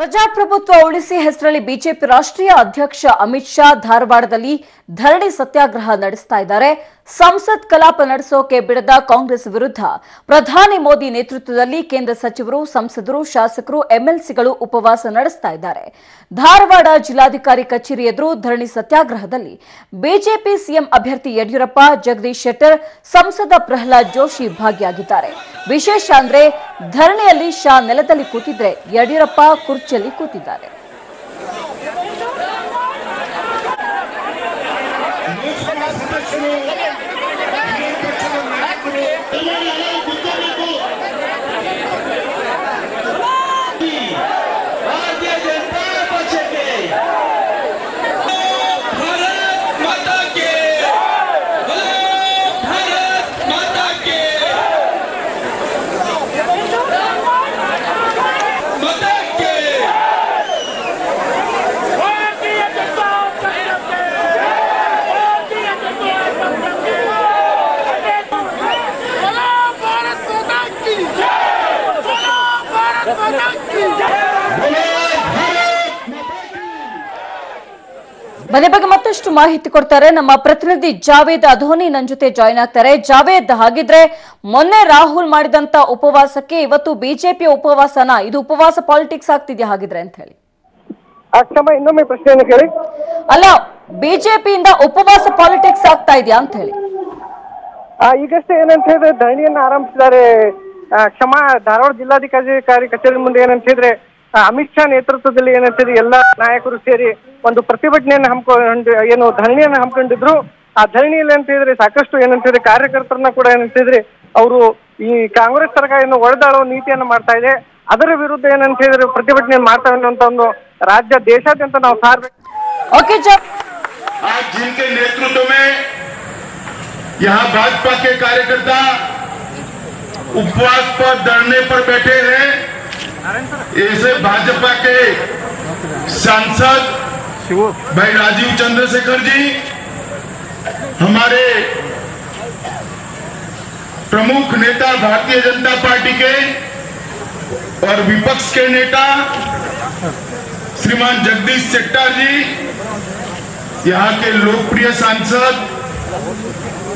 ಪ್ರಜಾಪ್ರಭುತ್ವ ಉಳಿಸಿ ಹೆಸರಲ್ಲಿ ಬಿಜೆಪಿ ರಾಷ್ಟ್ರೀಯ ಅಧ್ಯಕ್ಷ ಅಮಿತ್ ಶಾ ಧಾರವಾಡದಲ್ಲಿ ಧರಣಿ ಸತ್ಯಾಗ್ರಹ ನಡೆಸ್ತಾ ಇದ್ದಾರೆ. ಸಂಸತ್ ಕಲಾಪ ನಡೆಸೋಕೆ ಬಿಡದ ಕಾಂಗ್ರೆಸ್ ವಿರುದ್ಧ ಪ್ರಧಾನಿ ಮೋದಿ ನೇತೃತ್ವದಲ್ಲಿ ಕೇಂದ್ರ ಸಚಿವರು, ಸಂಸದರು, ಶಾಸಕರು, ಎಂಎಲ್ಸಿಗಳು ಉಪವಾಸ ನಡೆಸ್ತಾ ಇದ್ದಾರೆ. ಧಾರವಾಡ ಜಿಲ್ಲಾಧಿಕಾರಿ ಕಚೇರಿ ಎದುರು ಧರಣಿ ಸತ್ಯಾಗ್ರಹದಲ್ಲಿ ಬಿಜೆಪಿ ಸಿಎಂ ಅಭ್ಯರ್ಥಿ ಯಡಿಯೂರಪ್ಪ, ಜಗದೀಶ್ ಶೆಟ್ಟರ್, ಸಂಸದ ಪ್ರಹ್ಲಾದ್ ಜೋಶಿ ಭಾಗಿಯಾಗಿದ್ದಾರೆ. ವಿಶೇಷ ಅಂದ್ರೆ ಧರಣಿಯಲ್ಲಿ ಶಾ ನೆಲದಲ್ಲಿ ಕೂತಿದ್ರೆ ಯಡಿಯೂರಪ್ಪ ಕುರ್ಚಿಯಲ್ಲಿ ಕೂತಿದ್ದಾರೆ. ಮನೆ ಬಗ್ಗೆ ಮತ್ತಷ್ಟು ಮಾಹಿತಿ ಕೊಡ್ತಾರೆ ನಮ್ಮ ಪ್ರತಿನಿಧಿ ಜಾವೇದ್ ಅಧೋನಿ ನನ್ನ ಜೊತೆ ಜಾಯಿನ್ ಆಗ್ತಾರೆ. ಜಾವೇದ್, ಹಾಗಿದ್ರೆ ಮೊನ್ನೆ ರಾಹುಲ್ ಮಾಡಿದಂತ ಉಪವಾಸಕ್ಕೆ ಇವತ್ತು ಬಿಜೆಪಿ ಉಪವಾಸನ, ಇದು ಉಪವಾಸ ಪಾಲಿಟಿಕ್ಸ್ ಆಗ್ತಿದ್ಯಾ ಹಾಗಿದ್ರೆ ಅಂತ ಹೇಳಿ? ಇನ್ನೊಮ್ಮೆ ಪ್ರಶ್ನೆಯನ್ನು ಕೇಳಿ. ಅಲ್ಲ, ಬಿಜೆಪಿಯಿಂದ ಉಪವಾಸ ಪಾಲಿಟಿಕ್ಸ್ ಆಗ್ತಾ ಇದೆಯಾ ಅಂತ ಹೇಳಿ? ಈಗಷ್ಟೇ ಏನಂತ ಹೇಳಿದ್ರೆ ಧರಣಿಯನ್ನ ಆರಂಭಿಸಿದ್ದಾರೆ. ಧಾರವಾಡ ಜಿಲ್ಲಾಧಿಕಾರಿ ಕಚೇರಿ ಮುಂದೆ ಏನಂತ ಹೇಳಿದ್ರೆ ಅಮಿತ್ ಶಾ ನೇತೃತ್ವದಲ್ಲಿ ಏನಂತಿದೆ ಎಲ್ಲ ನಾಯಕರು ಸೇರಿ ಒಂದು ಪ್ರತಿಭಟನೆಯನ್ನು ಏನು ಧರಣಿಯನ್ನು ಹಮ್ಮಿಕೊಂಡಿದ್ರು. ಆ ಧರಣಿಯಲ್ಲಿ ಅಂತ ಹೇಳಿದ್ರೆ ಸಾಕಷ್ಟು ಏನಂತಿದ್ರೆ ಕಾರ್ಯಕರ್ತರನ್ನ ಕೂಡ ಏನಂತಿದ್ರೆ ಅವರು ಈ ಕಾಂಗ್ರೆಸ್ ಸರ್ಕಾರವನ್ನು ಒಡೆದಾಳುವ ನೀತಿಯನ್ನು ಮಾಡ್ತಾ ಇದೆ, ಅದರ ವಿರುದ್ಧ ಏನಂತ ಹೇಳಿದ್ರೆ ಪ್ರತಿಭಟನೆ ಮಾಡ್ತಾ ಅನ್ನುವಂತ ಒಂದು ರಾಜ್ಯ ದೇಶಾದ್ಯಂತ ನಾವು ಸಾರ್ಬೇಕು. आज जिनके नेतृत्व में यहाँ भाजपा के कार्यकर्ता उपवास पर धरने पर बैठे हैं, ऐसे भाजपा के सांसद भाई राजीव चंद्रशेखर जी, हमारे प्रमुख नेता भारतीय जनता पार्टी के और विपक्ष के नेता श्रीमान जगदीश शेट्टर जी, यहाँ के लोकप्रिय सांसद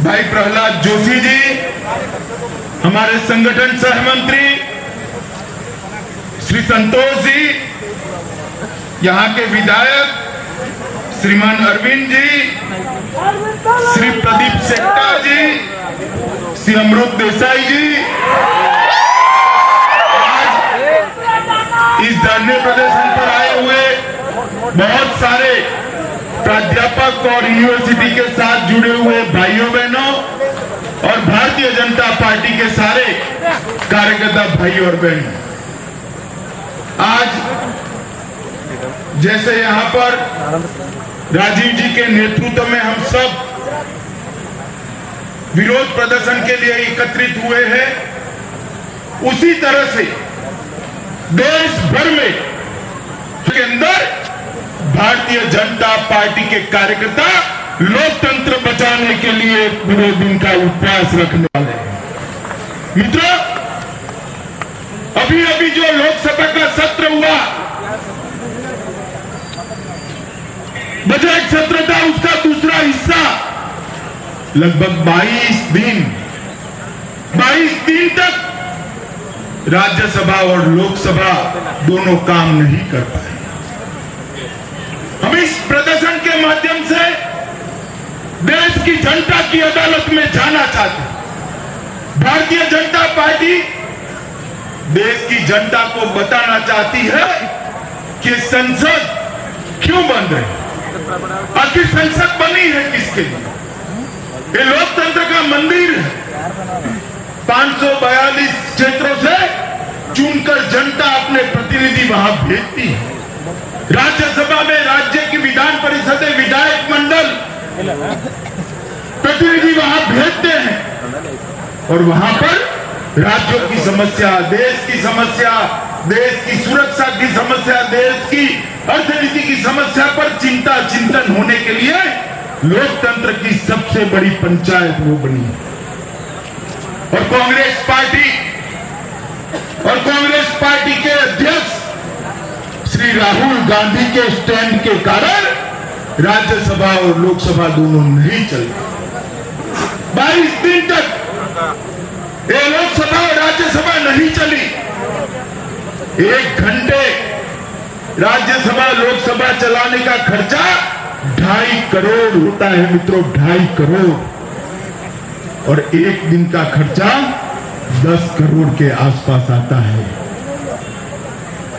भाई प्रहलाद जोशी जी, हमारे संगठन सहमंत्री श्री संतोष जी, यहाँ के विधायक श्रीमान अरविंद जी, श्री प्रदीप शेट्टर जी, श्री अमृत देसाई जी, इस धरने प्रदर्शन पर आए हुए बहुत सारे प्राध्यापक और यूनिवर्सिटी के साथ जुड़े हुए भाइयों बहनों और भारतीय जनता पार्टी के सारे कार्यकर्ता भाई और बहनों, आज जैसे यहाँ पर राजीव जी के नेतृत्व में हम सब विरोध प्रदर्शन के लिए एकत्रित हुए हैं, उसी तरह से देश भर में के अंदर भारतीय जनता पार्टी के कार्यकर्ता लोकतंत्र बचाने के लिए पूरे दिन का उपवास रखने वाले हैं। मित्रों, अभी अभी जो लोकसभा का सत्र हुआ, बजट सत्र था, उसका दूसरा हिस्सा लगभग 22 दिन तक राज्यसभा और लोकसभा दोनों काम नहीं कर पाए। हम इस प्रदर्शन के माध्यम से देश की जनता की अदालत में जाना चाहते हैं। भारतीय जनता पार्टी देश की जनता को बताना चाहती है कि संसद क्यों बंद है, आखिर संसद बनी है किसके लिए? ये लोकतंत्र का मंदिर है। 542 क्षेत्रों से चुनकर जनता अपने प्रतिनिधि वहां भेजती है। राज्यसभा में राज्य की विधान परिषदें, विधायक मंडल प्रतिनिधि वहां भेजते हैं और वहां पर राज्यों की समस्या, देश की समस्या, देश की सुरक्षा की समस्या, देश की अर्थनीति की समस्या पर चिंतन होने के लिए लोकतंत्र की सबसे बड़ी पंचायत वो बनी है। और कांग्रेस पार्टी के अध्यक्ष श्री राहुल गांधी के स्टैंड के कारण राज्यसभा और लोकसभा दोनों नहीं चल रही। 22 दिन तक ये लोकसभा और राज्यसभा नहीं चली। 1 घंटे राज्यसभा लोकसभा चलाने का खर्चा 2.5 करोड़ होता है मित्रों, 2.5 करोड़। और 1 दिन का खर्चा 10 करोड़ के आसपास आता है।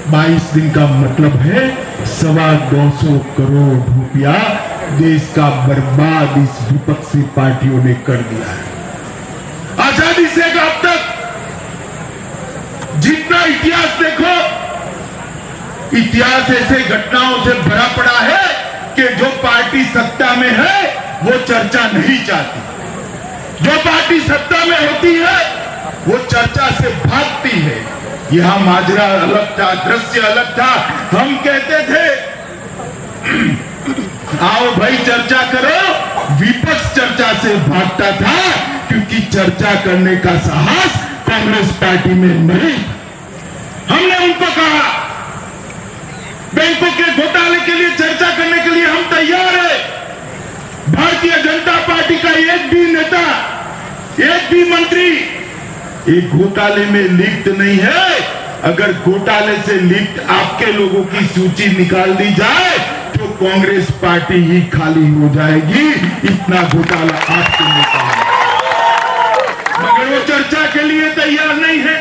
22 दिन का मतलब है 225 करोड़ रुपया देश का बर्बाद इस विपक्षी पार्टियों ने कर दिया है। आजादी से अब तक जितना इतिहास देखो, इतिहास ऐसे घटनाओं से भरा पड़ा है कि जो पार्टी सत्ता में है वो चर्चा नहीं चाहती, जो पार्टी सत्ता में होती है वो चर्चा से भागती है। यहां माजरा अलग था, दृश्य अलग था। हम कहते थे आओ भाई चर्चा करो, विपक्ष चर्चा से भागता था क्योंकि चर्चा करने का साहस कांग्रेस पार्टी में नहीं। हमने उनको कहा बैंकों के घोटाले के लिए चर्चा करने के लिए हम तैयार है। भारतीय जनता पार्टी का एक भी नेता, एक भी मंत्री एक घोटाले में लिप्त नहीं है। अगर घोटाले से लिप्त आपके लोगों की सूची निकाल दी जाए तो कांग्रेस पार्टी ही खाली हो जाएगी। इतना घोटाला आपके नेता है, मगर वो चर्चा के लिए तैयार नहीं है।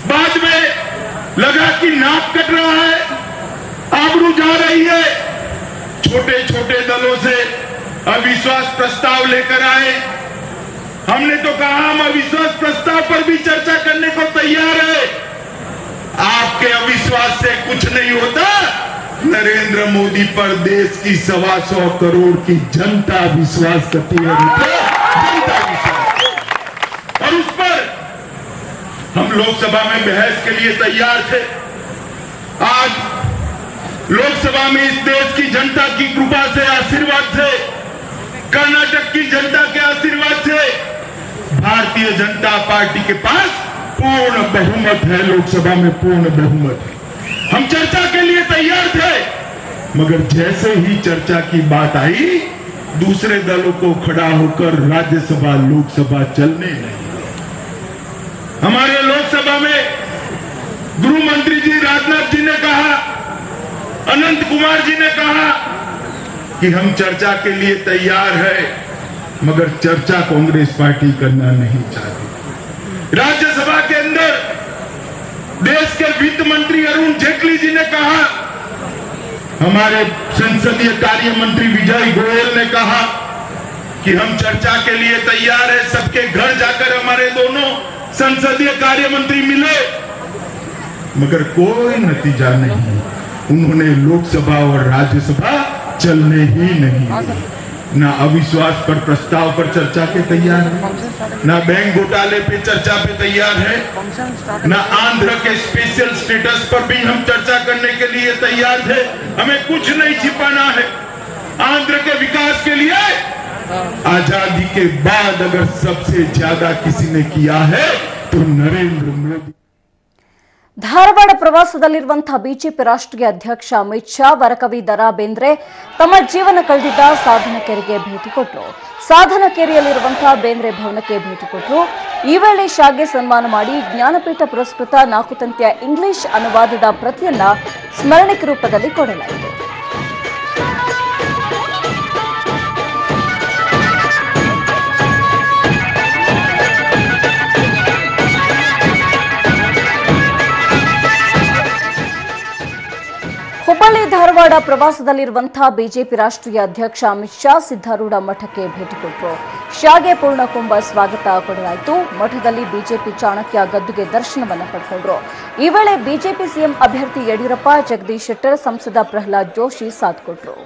बाद में लगा कि नाक कट रहा है, आबरू जा रही है। छोटे छोटे दलों से अविश्वास प्रस्ताव लेकर आए। हमने तो कहा हम अविश्वास प्रस्ताव पर भी चर्चा करने को तैयार है। आपके अविश्वास से कुछ नहीं होता। नरेंद्र मोदी पर देश की 125 करोड़ की जनता विश्वास करती है, जनता विश्वास, और उस पर हम लोकसभा में बहस के लिए तैयार थे। आज लोकसभा में इस देश की जनता की कृपा से, आशीर्वाद से, कर्नाटक की जनता के आशीर्वाद से भारतीय जनता पार्टी के पास पूर्ण बहुमत है। लोकसभा में पूर्ण बहुमत है। हम चर्चा के लिए तैयार थे, मगर जैसे ही चर्चा की बात आई दूसरे दलों को खड़ा होकर राज्यसभा लोकसभा चलने लगी। हमारे लोकसभा में गृह मंत्री जी राजनाथ जी ने कहा, अनंत कुमार जी ने कहा कि हम चर्चा के लिए तैयार है, मगर चर्चा कांग्रेस पार्टी करना नहीं चाहती। राज्यसभा के अंदर देश के वित्त मंत्री अरुण जेटली जी ने कहा, हमारे संसदीय कार्य मंत्री विजय गोयल ने कहा कि हम चर्चा के लिए तैयार है। सबके घर जाकर हमारे दोनों संसदीय कार्य मंत्री मिले, मगर कोई नतीजा नहीं। उन्होंने लोकसभा और राज्यसभा चलने ही नहीं दी। ना अविश्वास पर प्रस्ताव पर चर्चा के तैयार है, ना बैंक घोटाले पे चर्चा पे तैयार है, ना आंध्र के स्पेशल स्टेटस पर भी हम चर्चा करने के लिए तैयार थे। हमें कुछ नहीं छिपाना है। आंध्र के विकास के लिए आजादी के बाद अगर सबसे ज्यादा किसी ने किया है तो नरेंद्र मोदी। ಧಾರವಾಡ ಪ್ರವಾಸದಲ್ಲಿರುವಂತಹ ಬಿಜೆಪಿ ರಾಷ್ಟ್ರೀಯ ಅಧ್ಯಕ್ಷ ಅಮಿತ್ ಶಾ ವರಕವಿ ದರಾ ಬೇಂದ್ರೆ ತಮ್ಮ ಜೀವನ ಕಳೆದಿದ್ದ ಸಾಧನಕೆರೆಗೆ ಭೇಟಿ ಕೊಟ್ಟರು. ಸಾಧನಕೆರೆಯಲ್ಲಿರುವಂತಹ ಬೇಂದ್ರೆ ಭವನಕ್ಕೆ ಭೇಟಿ ಕೊಟ್ಟರು. ಈ ವೇಳೆ ಶಾಗೆ ಸನ್ಮಾನ ಮಾಡಿ ಜ್ಞಾನಪೀಠ ಪುರಸ್ಕೃತ 4 ತಂತಿಯ ಇಂಗ್ಲಿಷ್ ಅನುವಾದದ ಪ್ರತಿಯನ್ನ ಸ್ಮರಣಿಕೆ ರೂಪದಲ್ಲಿ ಕೊಡಲಾಯಿತು. ಹುಬ್ಬಳ್ಳಿ ಧಾರವಾಡ ಪ್ರವಾಸದಲ್ಲಿರುವಂತಹ ಬಿಜೆಪಿ ರಾಷ್ಟ್ರೀಯ ಅಧ್ಯಕ್ಷ ಅಮಿತ್ ಶಾ ಸಿದ್ದಾರೂಢ ಮಠಕ್ಕೆ ಭೇಟಿ ಕೊಟ್ಟರು. ಶಾಗೆ ಪೂರ್ಣಕುಂಭ ಸ್ವಾಗತ ಕೊಡಲಾಯಿತು. ಮಠದಲ್ಲಿ ಬಿಜೆಪಿ ಚಾಣಕ್ಯ ಗದ್ದುಗೆ ದರ್ಶನವನ್ನು ಪಡೆದುಕೊಂಡರು. ಈ ವೇಳೆ ಬಿಜೆಪಿ ಸಿಎಂ ಅಭ್ಯರ್ಥಿ ಯಡಿಯೂರಪ್ಪ, ಜಗದೀಶ್ ಶೆಟ್ಟರ್, ಸಂಸದ ಪ್ರಹ್ಲಾದ್ ಜೋಶಿ ಸಾಥ್ ಕೊಟ್ಟರು.